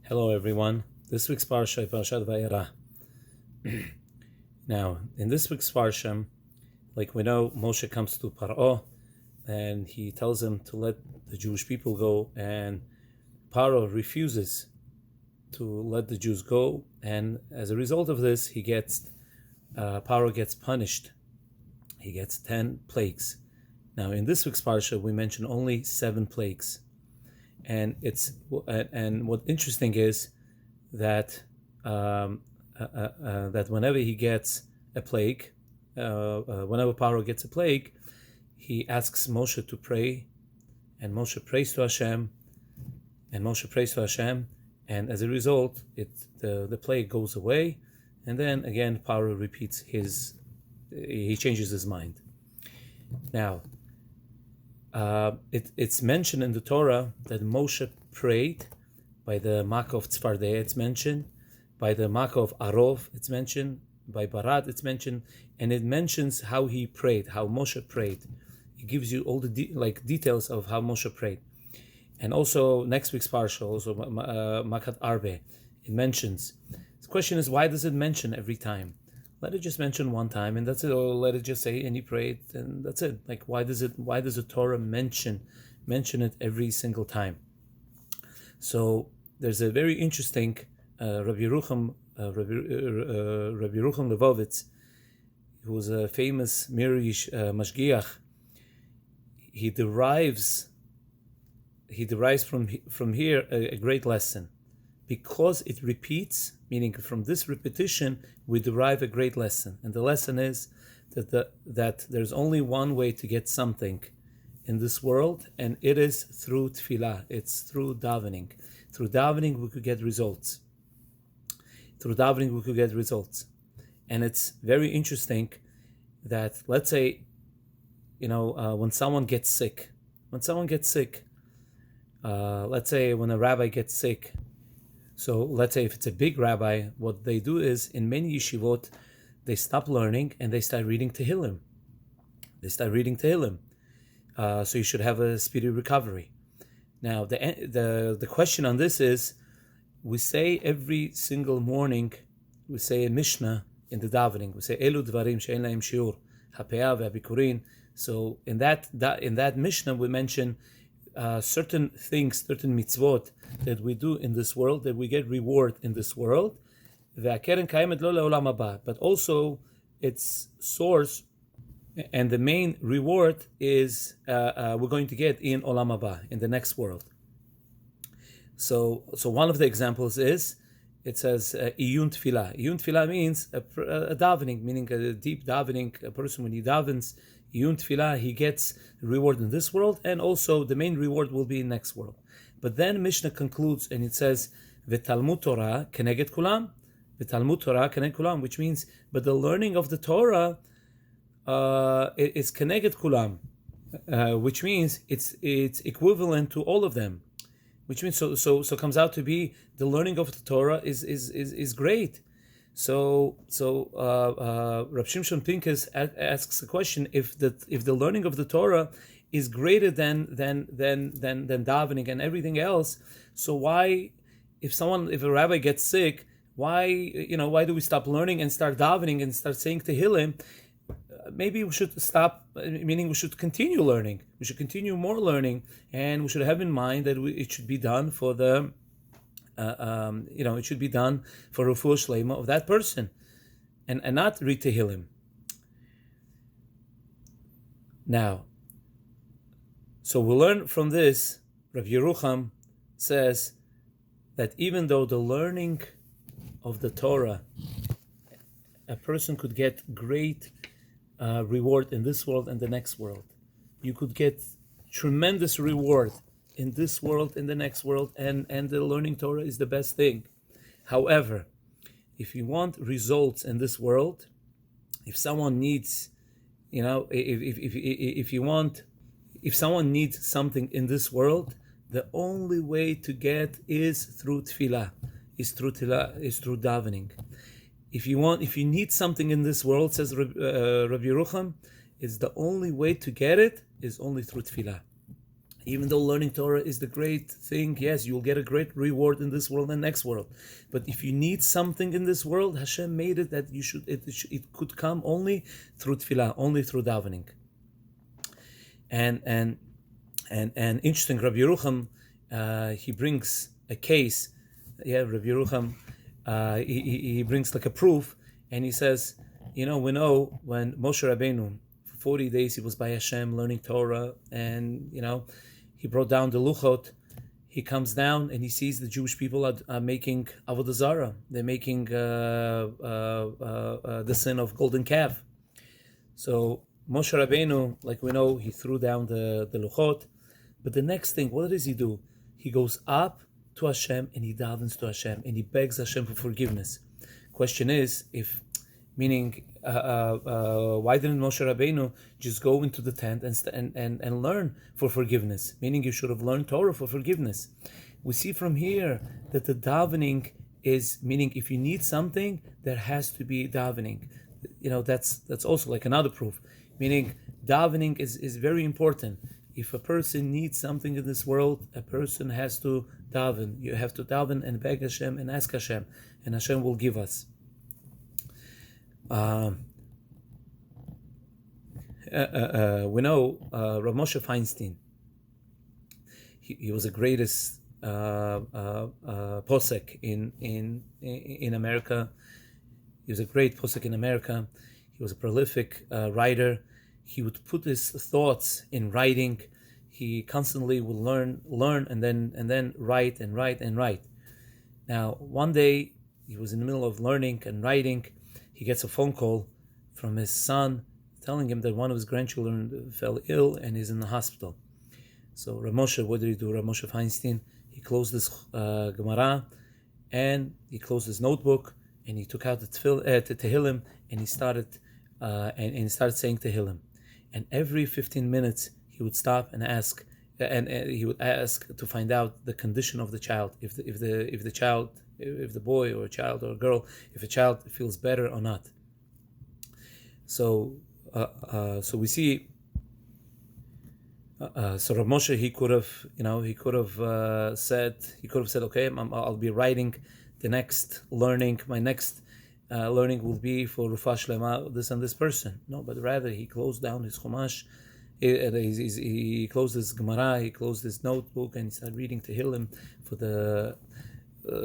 Hello, everyone. This week's Parashat Va'era. Now, in this week's Parsha, like we know, Moshe comes to Paro, and he tells him to let the Jewish people go, and Paro refuses to let the Jews go, and as a result of this, Paro gets punished. He gets 10 plagues. Now, in this week's Parsha, we mention only 7 plagues. And what's interesting is that that whenever he gets a plague, whenever Paro gets a plague, he asks Moshe to pray, and Moshe prays to Hashem, and as a result, the plague goes away, and then again Paro repeats he changes his mind. Now, it's mentioned in the Torah that Moshe prayed by the Makkah of Tzfardeh, it's mentioned, by the Makkah of Arov, it's mentioned, by Barat, it's mentioned, and it mentions how he prayed, how Moshe prayed. It gives you all the details of how Moshe prayed. And also, next week's Parsha, also Makat Arbe, it mentions. The question is, why does it mention every time? Let it just mention one time and that's it, or let it just say and he prayed and that's it. Like why does the Torah mention it every single time? So there's a very interesting Rabbi Yerucham Levovitz, who was a famous Mirish Mashgiach. He derives from here a great lesson. Because it repeats, meaning from this repetition, we derive a great lesson. And the lesson is that there's only one way to get something in this world, and it is through tefillah. It's through davening. Through davening, we could get results. And it's very interesting that, let's say, when someone gets sick, let's say when a rabbi gets sick, so let's say if it's a big rabbi, what they do is, in many yeshivot, they stop learning and they start reading Tehillim. So you should have a speedy recovery. Now, the question on this is, we say every single morning, we say a Mishnah in the davening. We say Elu dvarim she'en lahem shiur, hapeah ve'abikurin. So in that Mishnah, we mention certain things, certain mitzvot that we do in this world, that we get reward in this world, but also its source and the main reward is we're going to get in Olam Haba, in the next world. So one of the examples is, it says iyun tefillah. Iyun tefillah means a davening, meaning a deep davening. A person, when he davens iyun tefillah, he gets reward in this world, and also the main reward will be in next world. But then Mishnah concludes and it says, V'talmud Torah keneged kulam. V'talmud Torah keneged kulam, which means, but the learning of the Torah is keneged kulam, which means it's equivalent to all of them. Which means so comes out to be the learning of the Torah is great. So Rav Shimshon Pincus asks a question: if the learning of the Torah is greater than davening and everything else, so why, if a rabbi gets sick, why do we stop learning and start davening and start saying Tehillim? Maybe we should stop, meaning we should continue learning. We should continue more learning, and we should have in mind that it should be done for the, it should be done for refuah shleima of that person, and not read Tehillim. Now, so we learn from this, Rav Yerucham says that even though the learning of the Torah, a person could get great reward in this world and the next world. You could get tremendous reward in this world, in the next world, and the learning Torah is the best thing. However, if you want results in this world, if someone needs, if someone needs something in this world, the only way to get is through tefillah, is through davening. If you need something in this world, says Rabbi Yerucham, it's the only way to get it is only through tefillah. Even though learning Torah is the great thing, yes, you'll get a great reward in this world and next world. But if you need something in this world, Hashem made it that it could come only through tefillah, only through davening. And interesting, Rabbi Yerucham, he brings a case. Yeah, Rabbi Yerucham, he brings like a proof, and he says, we know when Moshe Rabbeinu, for 40 days he was by Hashem learning Torah, and he brought down the Luchot. He comes down and he sees the Jewish people are making Avodah Zarah. They're making the sin of golden calf. So Moshe Rabbeinu, like we know, he threw down the Luchot. But the next thing, what does he do? He goes up to Hashem and he davens to Hashem and he begs Hashem for forgiveness. Question is, why didn't Moshe Rabbeinu just go into the tent and learn for forgiveness? Meaning you should have learned Torah for forgiveness. We see from here that the davening is, meaning if you need something, there has to be davening. That's also like another proof. Meaning davening is very important. If a person needs something in this world, a person has to daven. You have to daven and beg Hashem and ask Hashem, and Hashem will give us. We know Rav Moshe Feinstein. He was the greatest posek in America. He was a great posek in America. He was a prolific writer. He would put his thoughts in writing. He constantly would learn and then write and write and write. Now, one day he was in the middle of learning and writing. He gets a phone call from his son telling him that one of his grandchildren fell ill and is in the hospital. So Rav Moshe, what did he do? Rav Moshe Feinstein, he closed this Gemara and he closed his notebook and he took out the Tehillim and he started saying Tehillim. And every 15 minutes he would stop and ask, he would ask to find out the condition of the child, if the boy or a child or a girl, if a child feels better or not. So we see. So Rav Moshe, he could have said, okay, I'll be writing the next learning. My next learning will be for Rufah Shlema, this and this person. No, but rather he closed down his Chumash. He closed his Gemara. He closed his notebook and he started reading Tehillim for the.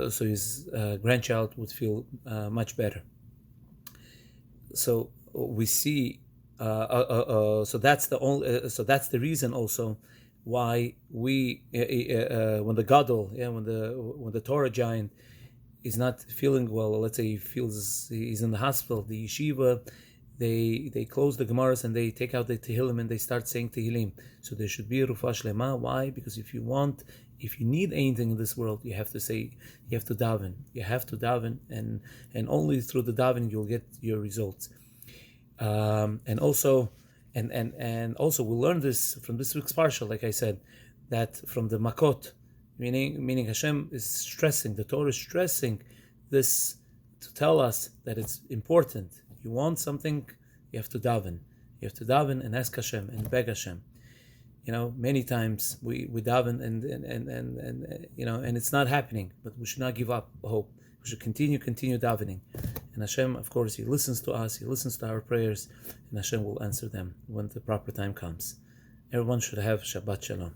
So his grandchild would feel much better. So we see. So that's the reason also why we when the gadol, when the Torah giant is not feeling well, or let's say he's in the hospital, the yeshiva, they close the Gemaras and they take out the Tehillim and they start saying Tehillim. So there should be Rufah Shlema. Why? Because if you need anything in this world, you have to daven. You have to daven, and only through the davening you'll get your results. And also we learn this from this week's parsha, like I said, that from the Makot, meaning Hashem is stressing, the Torah is stressing this to tell us that it's important. You want something, you have to daven. You have to daven and ask Hashem and beg Hashem. Many times we daven and it's not happening, but we should not give up hope. We should continue davening. And Hashem, of course, He listens to us, He listens to our prayers, and Hashem will answer them when the proper time comes. Everyone should have Shabbat Shalom.